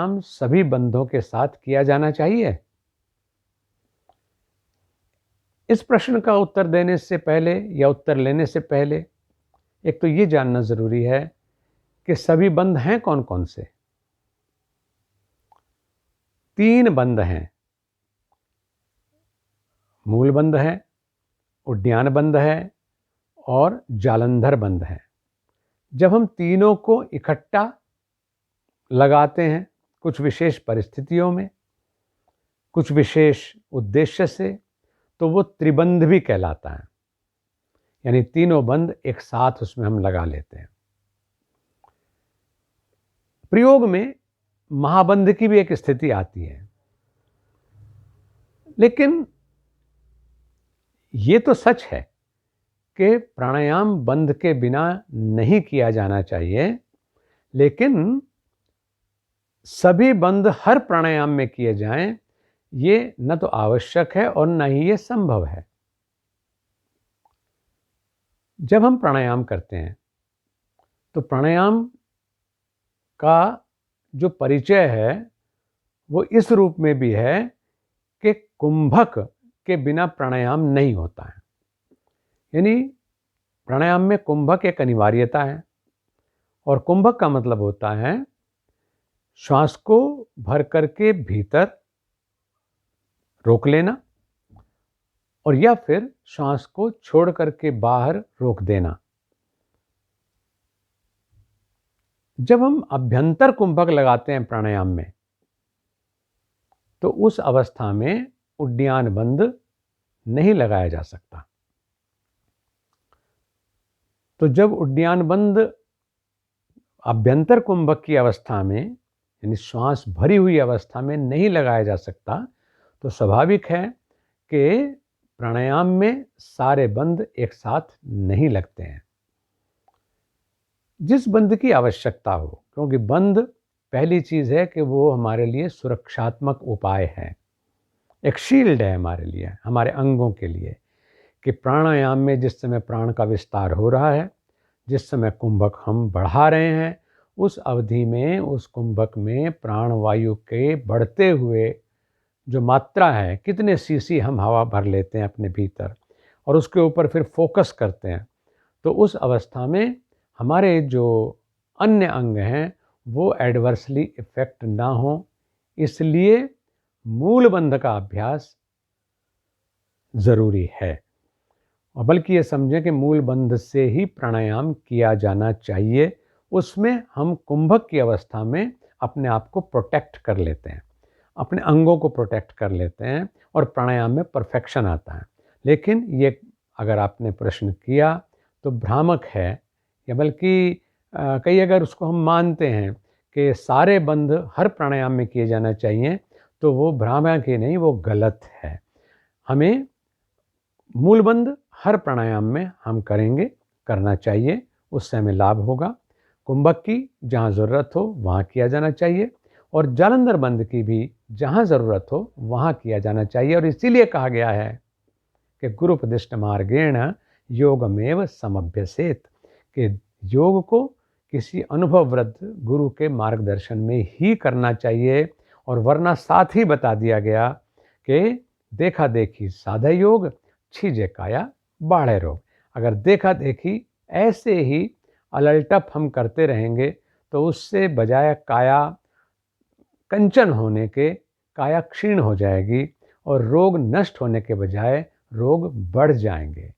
प्राणायाम सभी बंधों के साथ किया जाना चाहिए? इस प्रश्न का उत्तर देने से पहले या उत्तर लेने से पहले एक तो ये जानना जरूरी है कि सभी बंध हैं कौन कौन से। 3 बंध हैं। मूल बंध है, उड्डयन बंध है और जालंधर बंध है। जब हम तीनों को इकट्ठा लगाते हैं कुछ विशेष परिस्थितियों में, कुछ विशेष उद्देश्य से, तो वो त्रिबंध भी कहलाता है। यानी तीनों बंध एक साथ उसमें हम लगा लेते हैं। प्रयोग में महाबंध की भी एक स्थिति आती है, लेकिन ये तो सच है कि प्राणायाम बंध के बिना नहीं किया जाना चाहिए, लेकिन सभी बंध हर प्राणायाम में किए जाएं, ये न तो आवश्यक है और न ही ये संभव है। जब हम प्राणायाम करते हैं तो प्राणायाम का जो परिचय है वो इस रूप में भी है कि कुंभक के बिना प्राणायाम नहीं होता है। यानी प्राणायाम में कुंभक एक अनिवार्यता है, और कुंभक का मतलब होता है श्वास को भर करके भीतर रोक लेना और या फिर श्वास को छोड़ करके बाहर रोक देना। जब हम अभ्यंतर कुंभक लगाते हैं प्राणायाम में, तो उस अवस्था में उड्डयन बंध नहीं लगाया जा सकता। तो जब उड्डयन बंध अभ्यंतर कुंभक की अवस्था में, यानी श्वास भरी हुई अवस्था में नहीं लगाया जा सकता, तो स्वाभाविक है कि प्राणायाम में सारे बंध एक साथ नहीं लगते हैं। जिस बंध की आवश्यकता हो, क्योंकि बंध पहली चीज है कि वो हमारे लिए सुरक्षात्मक उपाय है, एक शील्ड है हमारे लिए, हमारे अंगों के लिए, कि प्राणायाम में जिस समय प्राण का विस्तार हो रहा है, जिस समय कुंभक हम बढ़ा रहे हैं, उस अवधि में उस कुंभक में प्राण वायु के बढ़ते हुए जो मात्रा है, कितने सीसी हम हवा भर लेते हैं अपने भीतर और उसके ऊपर फिर फोकस करते हैं, तो उस अवस्था में हमारे जो अन्य अंग हैं वो एडवर्सली इफेक्ट ना हो, इसलिए मूल बंध का अभ्यास जरूरी है। और बल्कि ये समझें कि मूल बंध से ही प्राणायाम किया जाना चाहिए। उसमें हम कुंभक की अवस्था में अपने आप को प्रोटेक्ट कर लेते हैं, अपने अंगों को प्रोटेक्ट कर लेते हैं और प्राणायाम में परफेक्शन आता है। लेकिन ये अगर आपने प्रश्न किया तो भ्रामक है, या बल्कि कई अगर उसको हम मानते हैं कि सारे बंध हर प्राणायाम में किए जाना चाहिए, तो वो भ्रामक ही नहीं, वो गलत है। हमें मूल बंध हर प्राणायाम में हम करेंगे, करना चाहिए, उससे हमें लाभ होगा। कुंभक की जहाँ ज़रूरत हो वहाँ किया जाना चाहिए, और जालंधर बंध की भी जहाँ ज़रूरत हो वहाँ किया जाना चाहिए। और इसीलिए कहा गया है कि गुरुपदिष्ट मार्गेण योगमेव समभ्यसेत, कि योग को किसी अनुभववृद्ध गुरु के मार्गदर्शन में ही करना चाहिए। और वरना साथ ही बता दिया गया कि देखा देखी साधे योग, छीजे काया बाढ़े रोग। अगर देखा देखी ऐसे ही अलटप हम करते रहेंगे तो उससे बजाय काया कंचन होने के काया क्षीण हो जाएगी और रोग नष्ट होने के बजाय रोग बढ़ जाएंगे।